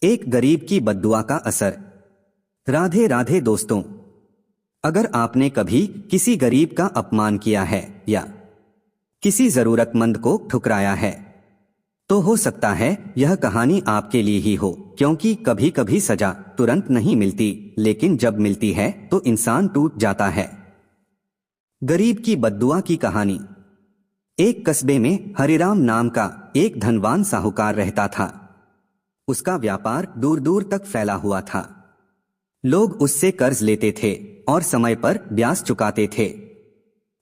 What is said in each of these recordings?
एक गरीब की बद्दुआ का असर। राधे राधे दोस्तों, अगर आपने कभी किसी गरीब का अपमान किया है या किसी जरूरतमंद को ठुकराया है तो हो सकता है यह कहानी आपके लिए ही हो, क्योंकि कभी कभी सजा तुरंत नहीं मिलती, लेकिन जब मिलती है तो इंसान टूट जाता है। गरीब की बद्दुआ की कहानी। एक कस्बे में हरिराम नाम का एक धनवान साहूकार रहता था। उसका व्यापार दूर दूर तक फैला हुआ था। लोग उससे कर्ज लेते थे और समय पर ब्याज चुकाते थे।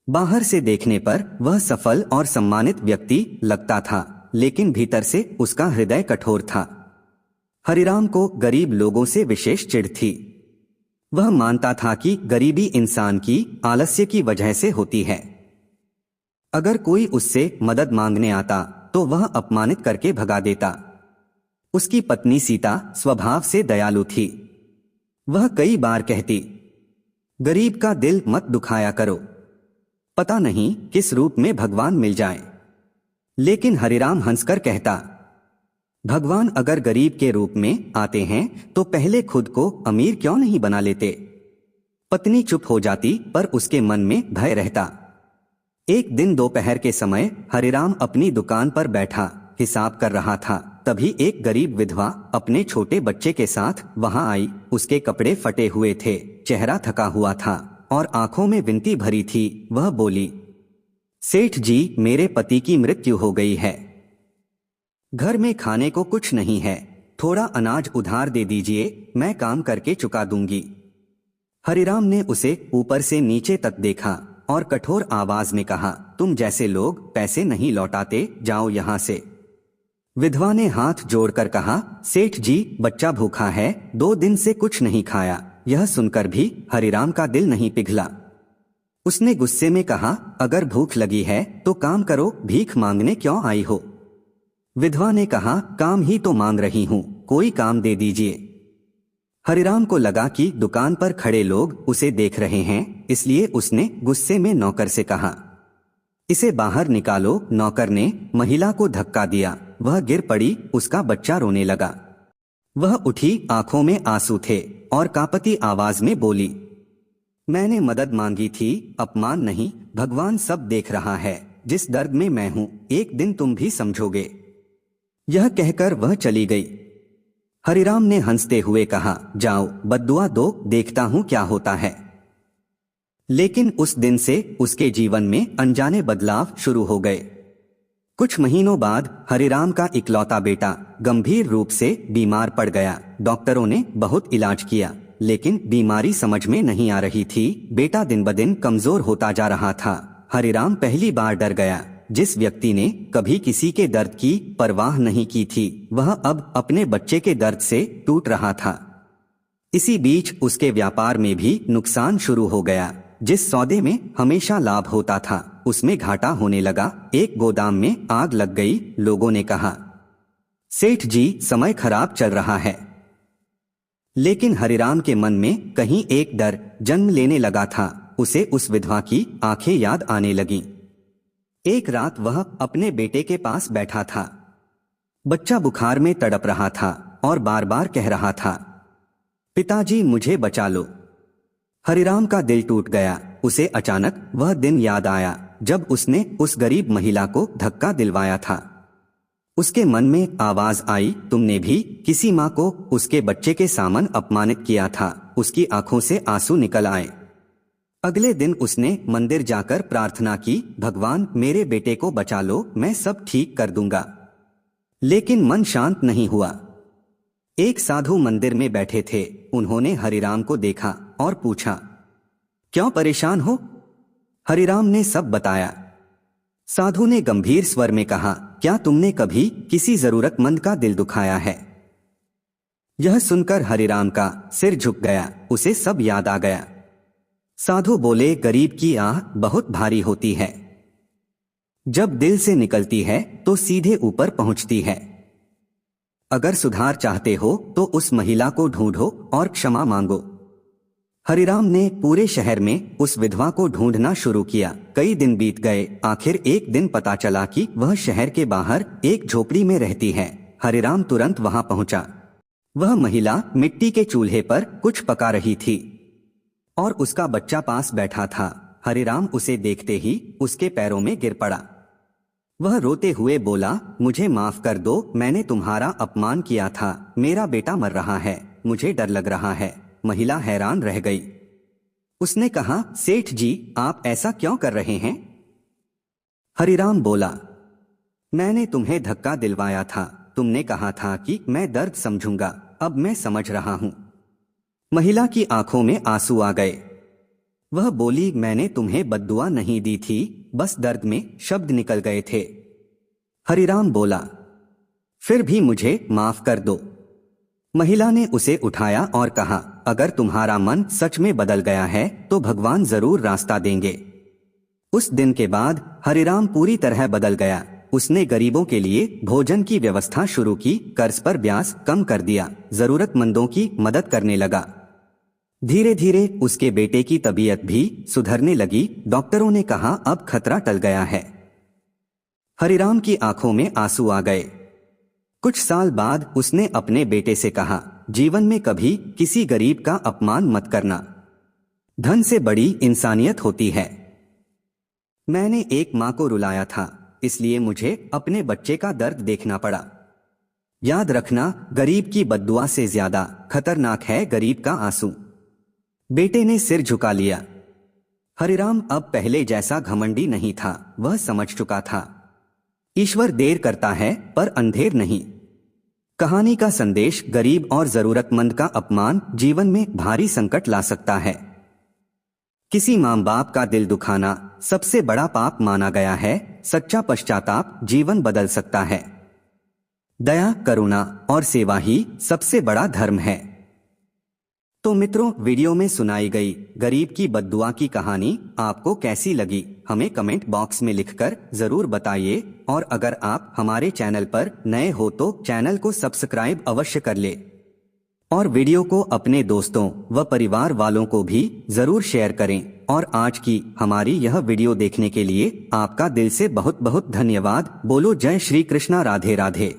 बाहर से देखने पर वह सफल और सम्मानित व्यक्ति लगता था, लेकिन भीतर से उसका हृदय कठोर था। हरिराम को गरीब लोगों से विशेष चिढ़ थी। वह मानता था कि गरीबी इंसान की आलस्य की वजह से होती है। अगर कोई उससे मदद मांगने आता तो वह अपमानित करके भगा देता। उसकी पत्नी सीता स्वभाव से दयालु थी। वह कई बार कहती, गरीब का दिल मत दुखाया करो, पता नहीं किस रूप में भगवान मिल जाए। लेकिन हरिराम हंसकर कहता, भगवान अगर गरीब के रूप में आते हैं तो पहले खुद को अमीर क्यों नहीं बना लेते। पत्नी चुप हो जाती, पर उसके मन में भय रहता। एक दिन दोपहर के समय हरिराम अपनी दुकान पर बैठा हिसाब कर रहा था। तभी एक गरीब विधवा अपने छोटे बच्चे के साथ वहां आई। उसके कपड़े फटे हुए थे, चेहरा थका हुआ था और आंखों में विनती भरी थी। वह बोली, सेठ जी, मेरे पति की मृत्यु हो गई है। घर में खाने को कुछ नहीं है, थोड़ा अनाज उधार दे दीजिए, मैं काम करके चुका दूंगी। हरिराम ने उसे ऊपर से नीचे तक देखा और कठोर आवाज में कहा, तुम जैसे लोग पैसे नहीं लौटाते, जाओ यहां से। विधवा ने हाथ जोड़कर कहा, सेठ जी, बच्चा भूखा है, 2 दिन से कुछ नहीं खाया। यह सुनकर भी हरिराम का दिल नहीं पिघला। उसने गुस्से में कहा, अगर भूख लगी है तो काम करो, भीख मांगने क्यों आई हो। विधवा ने कहा, काम ही तो मांग रही हूं, कोई काम दे दीजिए। हरिराम को लगा कि दुकान पर खड़े लोग उसे देख रहे हैं, इसलिए उसने गुस्से में नौकर से कहा, इसे बाहर निकालो। नौकर ने महिला को धक्का दिया, वह गिर पड़ी। उसका बच्चा रोने लगा। वह उठी, आंखों में आंसू थे और कांपती आवाज में बोली, मैंने मदद मांगी थी, अपमान नहीं। भगवान सब देख रहा है, जिस दर्द में मैं हूं एक दिन तुम भी समझोगे। यह कहकर वह चली गई। हरिराम ने हंसते हुए कहा, जाओ बद्दुआ दो, देखता हूं क्या होता है। लेकिन उस दिन से उसके जीवन में अनजाने बदलाव शुरू हो गए। कुछ महीनों बाद हरिराम का इकलौता बेटा गंभीर रूप से बीमार पड़ गया। डॉक्टरों ने बहुत इलाज किया, लेकिन बीमारी समझ में नहीं आ रही थी। बेटा दिन ब दिन कमजोर होता जा रहा था। हरिराम पहली बार डर गया। जिस व्यक्ति ने कभी किसी के दर्द की परवाह नहीं की थी, वह अब अपने बच्चे के दर्द से टूट रहा था। इसी बीच उसके व्यापार में भी नुकसान शुरू हो गया। जिस सौदे में हमेशा लाभ होता था, उसमें घाटा होने लगा। एक गोदाम में आग लग गई। लोगों ने कहा, सेठ जी, समय खराब चल रहा है। लेकिन हरिराम के मन में कहीं एक डर जन्म लेने लगा था। उसे उस विधवा की आंखें याद आने लगीं। एक रात वह अपने बेटे के पास बैठा था। बच्चा बुखार में तड़प रहा था और बार बार कह रहा था, पिताजी, मुझे बचा लो। हरिराम का दिल टूट गया। उसे अचानक वह दिन याद आया जब उसने उस गरीब महिला को धक्का दिलवाया था। उसके मन में आवाज आई, तुमने भी किसी माँ को उसके बच्चे के सामने अपमानित किया था। उसकी आंखों से आंसू निकल आए। अगले दिन उसने मंदिर जाकर प्रार्थना की, भगवान, मेरे बेटे को बचा लो, मैं सब ठीक कर दूंगा। लेकिन मन शांत नहीं हुआ। एक साधु मंदिर में बैठे थे। उन्होंने हरिराम को देखा और पूछा, क्यों परेशान हो। हरिराम ने सब बताया। साधु ने गंभीर स्वर में कहा, क्या तुमने कभी किसी जरूरतमंद का दिल दुखाया है। यह सुनकर हरिराम का सिर झुक गया। उसे सब याद आ गया। साधु बोले, गरीब की आह बहुत भारी होती है। जब दिल से निकलती है तो सीधे ऊपर पहुंचती है। अगर सुधार चाहते हो तो उस महिला को ढूंढो और क्षमा मांगो। हरिराम ने पूरे शहर में उस विधवा को ढूंढना शुरू किया। कई दिन बीत गए। आखिर एक दिन पता चला कि वह शहर के बाहर एक झोपड़ी में रहती है। हरिराम तुरंत वहां पहुंचा। वह महिला मिट्टी के चूल्हे पर कुछ पका रही थी और उसका बच्चा पास बैठा था। हरिराम उसे देखते ही उसके पैरों में गिर पड़ा। वह रोते हुए बोला, मुझे माफ कर दो, मैंने तुम्हारा अपमान किया था। मेरा बेटा मर रहा है, मुझे डर लग रहा है। महिला हैरान रह गई। उसने कहा, सेठ जी, आप ऐसा क्यों कर रहे हैं? हरिराम बोला, मैंने तुम्हें धक्का दिलवाया था। तुमने कहा था कि मैं दर्द समझूंगा, अब मैं समझ रहा हूं। महिला की आंखों में आंसू आ गए। वह बोली, मैंने तुम्हें बद्दुआ नहीं दी थी, बस दर्द में शब्द निकल गए थे। हरिराम बोला, फिर भी मुझे माफ कर दो। महिला ने उसे उठाया और कहा, अगर तुम्हारा मन सच में बदल गया है तो भगवान जरूर रास्ता देंगे। उस दिन के बाद हरिराम पूरी तरह बदल गया। उसने गरीबों के लिए भोजन की व्यवस्था शुरू की, कर्ज पर ब्याज कम कर दिया, जरूरतमंदों की मदद करने लगा। धीरे धीरे उसके बेटे की तबीयत भी सुधरने लगी। डॉक्टरों ने कहा, अब खतरा टल गया है। हरिराम की आंखों में आंसू आ गए। कुछ साल बाद उसने अपने बेटे से कहा, जीवन में कभी किसी गरीब का अपमान मत करना। धन से बड़ी इंसानियत होती है। मैंने एक मां को रुलाया था, इसलिए मुझे अपने बच्चे का दर्द देखना पड़ा। याद रखना, गरीब की बद्दुआ से ज्यादा खतरनाक है गरीब का आंसू। बेटे ने सिर झुका लिया। हरिराम अब पहले जैसा घमंडी नहीं था। वह समझ चुका था, ईश्वर देर करता है पर अंधेर नहीं। कहानी का संदेश, गरीब और जरूरतमंद का अपमान जीवन में भारी संकट ला सकता है। किसी मां बाप का दिल दुखाना सबसे बड़ा पाप माना गया है। सच्चा पश्चाताप जीवन बदल सकता है। दया, करुणा और सेवा ही सबसे बड़ा धर्म है। तो मित्रों, वीडियो में सुनाई गई गरीब की बद्दुआ की कहानी आपको कैसी लगी, हमें कमेंट बॉक्स में लिखकर जरूर बताइए। और अगर आप हमारे चैनल पर नए हो तो चैनल को सब्सक्राइब अवश्य कर ले और वीडियो को अपने दोस्तों व परिवार वालों को भी जरूर शेयर करें। और आज की हमारी यह वीडियो देखने के लिए आपका दिल से बहुत बहुत धन्यवाद। बोलो जय श्री कृष्णा, राधे राधे।